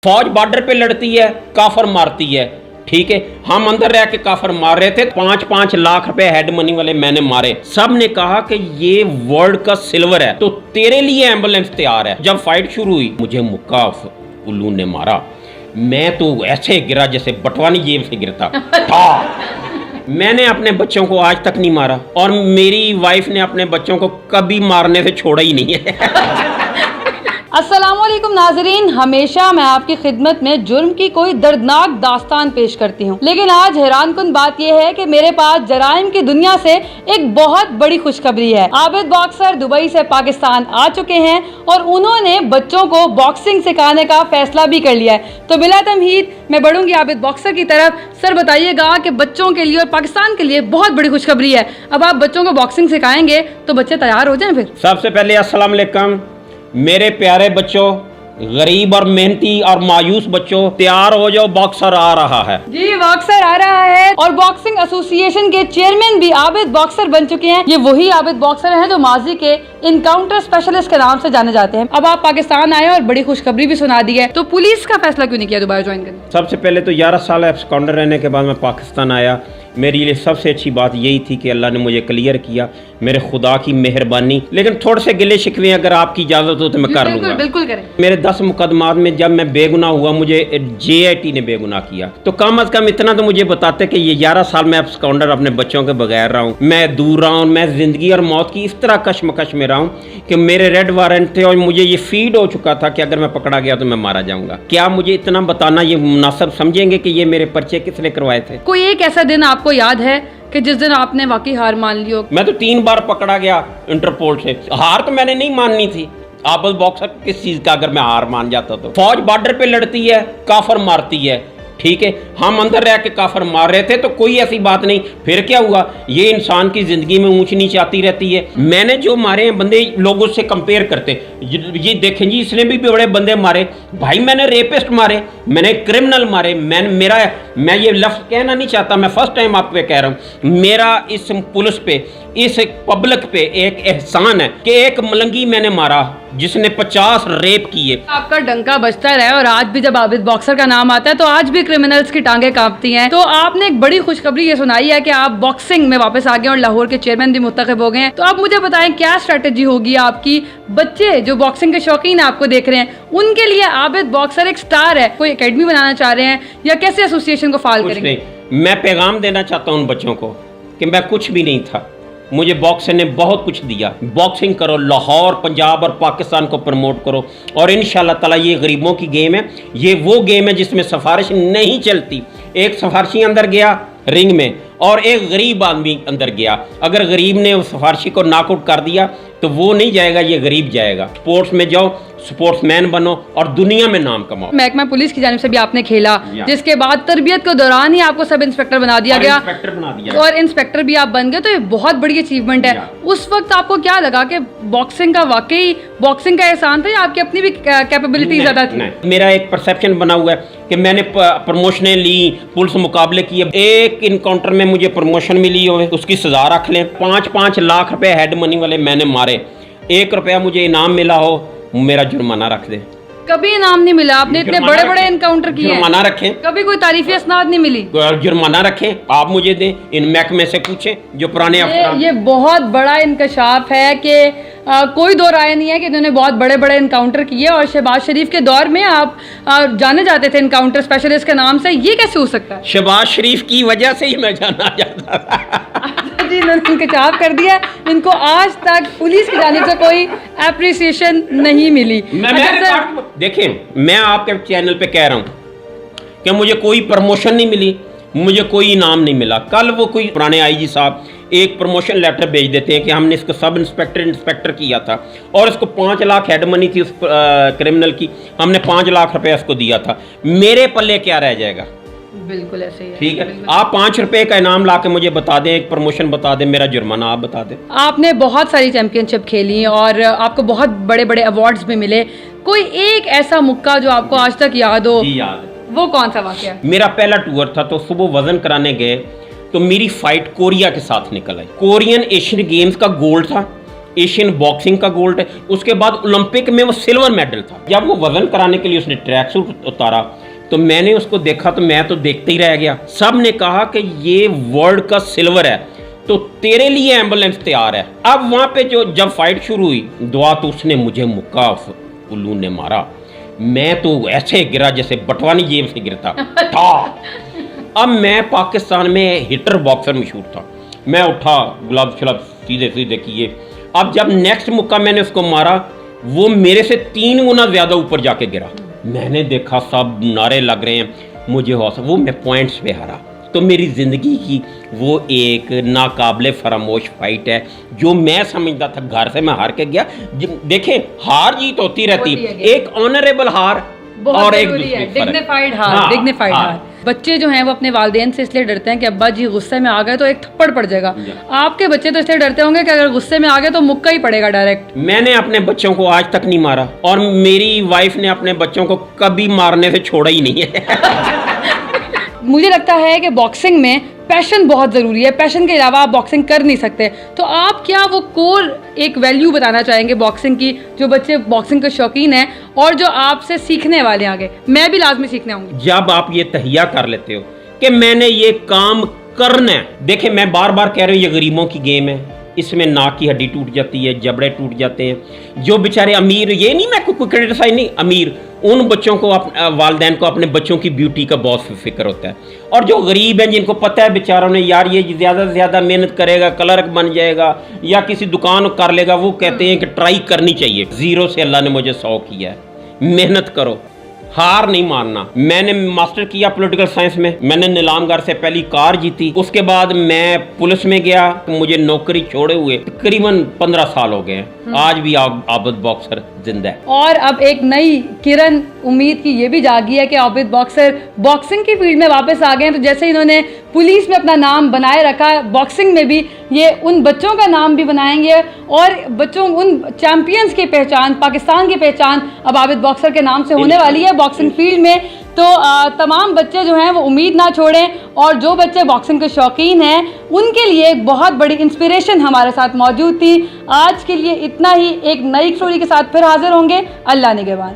फौज बॉर्डर पे लड़ती है, काफर मारती है, ठीक है। हम अंदर रह के काफर मार रहे थे, 5-5 लाख रुपए हेड मनी वाले मैंने मारे। सब ने कहा कि ये वर्ल्ड का सिल्वर है, तो तेरे लिए एम्बुलेंस तैयार है। जब फाइट शुरू हुई, मुझे मुक्का उल्लू ने मारा, मैं तो ऐसे गिरा जैसे बटवानी जेब से गिरता था। मैंने अपने बच्चों को आज तक नहीं मारा, और मेरी वाइफ ने अपने बच्चों को कभी मारने से छोड़ा ही नहीं है। अस्सलामुअलैकुम नाजरीन, हमेशा मैं आपकी खिदमत में जुर्म की कोई दर्दनाक दास्तान पेश करती हूँ, लेकिन आज हैरानकुन बात यह है कि मेरे पास जराइम की दुनिया से एक बहुत बड़ी खुशखबरी है। आबिद बॉक्सर दुबई से पाकिस्तान आ चुके हैं और उन्होंने बच्चों को बॉक्सिंग सिखाने का फैसला भी कर लिया है। तो बिला तमहीद मैं बढ़ूंगी आबिद बॉक्सर की तरफ। सर बताइएगा कि बच्चों के लिए और पाकिस्तान के लिए बहुत बड़ी खुशखबरी है, अब आप बच्चों को बॉक्सिंग सिखाएंगे तो बच्चे तैयार हो जाएं। फिर सबसे पहले अस्सलाम वालेकुम मेरे प्यारे बच्चों, गरीब और मेहनती और मायूस बच्चों, तैयार हो जाओ, बॉक्सर आ रहा है। जी बॉक्सर आ रहा है, और बॉक्सिंग एसोसिएशन के चेयरमैन भी आबिद बॉक्सर बन चुके हैं। ये वही आबिद बॉक्सर हैं जो माजी के इनकाउंटर स्पेशलिस्ट के नाम से जाने जाते हैं। अब आप पाकिस्तान आए और बड़ी खुशखबरी भी सुना दी है, तो पुलिस का फैसला क्यों नहीं किया दोबारा ज्वाइन करने? सबसे पहले तो 11 साल एब्सकॉन्डर रहने के बाद मैं पाकिस्तान आया। मेरे लिए सबसे अच्छी बात यही थी कि अल्लाह ने मुझे क्लियर किया, मेरे खुदा की मेहरबानी। लेकिन थोड़े से गिले शिकवे अगर आपकी इजाज़त हो तो मैं कर लूँगा। बिल्कुल करें। मेरे 10 मुकदमात में जब मैं बेगुनाह हुआ, मुझे JIT ने बेगुनाह किया, तो कम अज़ कम इतना तो मुझे बताते कि ये 11 साल मैं एब्सकॉन्डर अपने बच्चों के बगैर रहा हूँ, मैं दूर रहा हूँ, मैं ज़िंदगी और मौत की इस तरह कशमकश में रहा हूँ कि मेरे रेड वारंट थे और मुझे ये फीड हो चुका था कि अगर मैं पकड़ा गया तो मैं मारा जाऊँगा। क्या मुझे इतना बताना ये मुनासिब समझेंगे कि ये मेरे पर्चे किसने करवाए थे? कोई एक ऐसा दिन आपको याद है कि जिस दिन आपने वाकई हार मान ली हो? मैं तो 3 बार पकड़ा गया इंटरपोल से। हार तो मैंने नहीं माननी थी। आबिद बॉक्सर किस चीज का अगर मैं हार मान जाता तो? फौज बॉर्डर पे लड़ती है, काफर मारती है, ठीक है। हम अंदर रह के काफर मार रहे थे, तो कोई ऐसी बात नहीं। फिर क्या हुआ? ये इंसान की जिंदगी में ऊंच नीच आती रहती है। मैंने जो मारे हैं बंदे लोगों से कंपेयर करते, ये देखें जी, इसने भी बड़े बंदे मारे भाई। मैंने रेपिस्ट मारे, मैंने क्रिमिनल मारे, मैं ये लफ्ज़ कहना नहीं चाहता, मैं फर्स्ट टाइम आप पे कह रहा हूँ। मेरा इस पुलिस पे, इस पब्लिक पे एक एहसान है कि एक मलंगी मैंने मारा जिसने 50 रेप किए। आपका डंका बजता रहे, और आज भी जब आबिद बॉक्सर का नाम आता है तो आज भी क्रिमिनल्स की टांगे कांपती हैं। तो आपने एक बड़ी खुशखबरी ये सुनाई है कि आप बॉक्सिंग में वापस आ गए और लाहौर के चेयरमैन भी मुंतखब हो गए हैं। तो आप मुझे बताएं क्या स्ट्रेटेजी होगी आपकी? बच्चे जो बॉक्सिंग के शौकीन आपको देख रहे हैं, उनके लिए आबिद बॉक्सर एक स्टार है, कोई एकेडमी बनाना चाह रहे हैं या कैसे एसोसिएशन को फाल करेंगे? मैं पैगाम देना चाहता हूँ उन बच्चों को कि मैं कुछ भी नहीं था, मुझे बॉक्सिंग ने बहुत कुछ दिया। बॉक्सिंग करो, लाहौर, पंजाब और पाकिस्तान को प्रमोट करो, और इंशाल्लाह ताला ये गरीबों की गेम है। ये वो गेम है जिसमें सिफारिश नहीं चलती। एक सिफारशी अंदर गया रिंग में और एक गरीब आदमी अंदर गया, अगर गरीब ने उस सिफारशी को नॉकआउट कर दिया तो वो नहीं जाएगा, ये गरीब जाएगा। स्पोर्ट्स में जाओ, स्पोर्ट्समैन बनो और दुनिया में नाम कमाओ। महकमा पुलिस की जानिब से भी आपने खेला, जिसके बाद तरबियत के दौरान ही आपको सब इंस्पेक्टर बना दिया गया, इंस्पेक्टर बना दिया और इंस्पेक्टर भी आप बन गए, तो ये बहुत बड़ी अचीवमेंट है। उस वक्त आपको क्या लगा कि बॉक्सिंग का वाकई बॉक्सिंग का एहसान था या आपकी अपनी भी कैपेबिलिटी ज्यादा थी? मेरा एक परसेप्शन बना हुआ है कि मैंने प्रमोशनें ली, पुलिस मुकाबले किए, एक इनकाउंटर में मुझे प्रमोशन मिली हो, उसकी सजा रख लें। 5-5 लाख रुपए हेड मनी वाले मैंने मारे, 1 रुपया मुझे इनाम मिला हो, मेरा जुर्माना रख दे। कभी इनाम नहीं मिला? आपने इतने बड़े बड़े एनकाउंटर किए, जुर्माना रखें। कभी कोई तारीफी असनाद नहीं मिली? जुर्माना रखें, आप मुझे दें, इन महकमे से पूछें जो पुराने अफसर। ये बहुत बड़ा इंकशाफ है कि कोई दो राय नहीं है कि इन्होंने बहुत बड़े बड़े इनकाउंटर किए, और शहबाज शरीफ के दौर में आप जाने जाते थे इनकाउंटर स्पेशलिस्ट के नाम से। ये कैसे हो सकता है? शहबाज शरीफ की वजह से ही मैं जाना जाता था। जी, इन्होंने इंकशाफ कर दिया, इनको आज तक पुलिस की जानिब से कोई एप्रिसिएशन नहीं मिली। देखें, मैं आपके चैनल पे कह रहा हूँ कि मुझे कोई प्रमोशन नहीं मिली, मुझे कोई इनाम नहीं मिला। कल वो कोई पुराने IG साहब एक प्रमोशन लेटर भेज देते हैं कि हमने इसको सब इंस्पेक्टर किया था और इसको 5 लाख हेड मनी थी उस क्रिमिनल की, हमने 5 लाख रुपए इसको दिया था। मेरे पल्ले क्या रह जाएगा? बिल्कुल ऐसे ही है। ठीक है, आप 5 रुपए का इनाम ला के मुझे बता दें, एक प्रमोशन बता दें, मेरा जुर्माना आप बता दें। आपने बहुत सारी चैंपियनशिप खेली और आपको बहुत बड़े बड़े अवार्ड्स भी मिले, कोई एक ऐसा मुक्का जो आपको आज तक याद हो? जी याद है। वो कौन सा वाकया? मेरा पहला टूर था, तो सुबह वजन कराने गए तो मेरी फाइट कोरिया के साथ निकल आई। कोरियन एशियन गेम्स का गोल्ड था एशियन बॉक्सिंग का गोल्ड है, उसके बाद ओलंपिक में वो सिल्वर मेडल था। जब वो वजन कराने के लिए उसने ट्रैक सूट उतारा तो मैंने उसको देखा तो मैं तो देखते ही रह गया। सब ने कहा कि ये वर्ल्ड का सिल्वर है तो तेरे लिए एम्बुलेंस तैयार है। अब वहां पे जब फाइट शुरू हुई दुआ तो उसने मुझे मुक्का उल्लू ने मारा, मैं तो ऐसे गिरा जैसे बटवानी जेब से गिरता था। अब मैं पाकिस्तान में हिटर बॉक्सर मशहूर था, मैं उठा ग्लव्स शलव्स सीधे सीधे किए। अब जब नेक्स्ट मुक्का मैंने उसको मारा वो मेरे से 3 गुना ज्यादा ऊपर जाके गिरा। मैंने देखा सब नारे लग रहे हैं, मुझे हौसला, वो मैं पॉइंट्स पे हारा। तो मेरी ज़िंदगी की वो एक नाकाबिले फरामोश फाइट है जो मैं समझता था घर से मैं हार के गया। देखें हार जीत होती रहती है, एक ऑनरेबल हार और एक डिग्निफाइड हार, डिग्निफाइड हार। बच्चे जो हैं वो अपने वालिदैन से इसलिए डरते हैं कि अब्बा जी गुस्से में आ गए तो एक थप्पड़ पड़ जाएगा। आपके बच्चे तो इसलिए डरते होंगे कि अगर गुस्से में आ गए तो मुक्का ही पड़ेगा डायरेक्ट। मैंने अपने बच्चों को आज तक नहीं मारा और मेरी वाइफ ने अपने बच्चों को कभी मारने से छोड़ा ही नहीं है। मुझे लगता है कि बॉक्सिंग में पैशन बहुत ज़रूरी है, पैशन के अलावा आप बॉक्सिंग कर नहीं सकते। तो आप क्या वो कोर एक वैल्यू बताना चाहेंगे बॉक्सिंग की, जो बच्चे बॉक्सिंग के शौकीन हैं और जो आपसे सीखने वाले आगे? मैं भी लाजमी सीखने आऊँगी। जब आप ये तहिया कर लेते हो कि मैंने ये काम करना है, देखें मैं बार बार कह रहा हूँ ये गरीबों की गेम है, इसमें नाक की हड्डी टूट जाती है, जबड़े टूट जाते हैं। जो बेचारे अमीर, ये नहीं मैं कोई क्रिटिसाइज नहीं, अमीर उन बच्चों को वालिदैन को अपने बच्चों की ब्यूटी का बहुत फिक्र होता है। और जो गरीब हैं जिनको पता है बेचारों ने यार ये ज़्यादा से ज़्यादा मेहनत करेगा क्लर्क बन जाएगा या किसी दुकान कर लेगा, वो कहते हैं कि ट्राई करनी चाहिए। 0 से अल्लाह ने मुझे 100 किया है, मेहनत करो, हार नहीं मानना। मैंने मास्टर किया पॉलिटिकल साइंस में, मैंने नीलामगर से पहली कार जीती, उसके बाद मैं पुलिस में गया, मुझे नौकरी छोड़े हुए तकरीबन 15 साल हो गए हैं। आज भी आबिद बॉक्सर जिंदा है। और अब एक नई किरण उम्मीद की ये भी जागी है कि आबिद बॉक्सर बॉक्सिंग की फील्ड में वापस आ गए हैं। तो जैसे इन्होंने पुलिस में अपना नाम बनाए रखा, बॉक्सिंग में भी ये उन बच्चों का नाम भी बनाएंगे और बच्चों उन चैंपियंस की पहचान, पाकिस्तान की पहचान अब आबिद बॉक्सर के नाम से होने वाली है बॉक्सिंग फील्ड में। तो तमाम बच्चे जो हैं वो उम्मीद ना छोड़ें और जो बच्चे बॉक्सिंग के शौकीन हैं उनके लिए एक बहुत बड़ी इंस्पिरेशन हमारे साथ मौजूद थी। आज के लिए इतना ही, एक नई स्टोरी के साथ फिर हाजिर होंगे। अल्लाह निगहबान।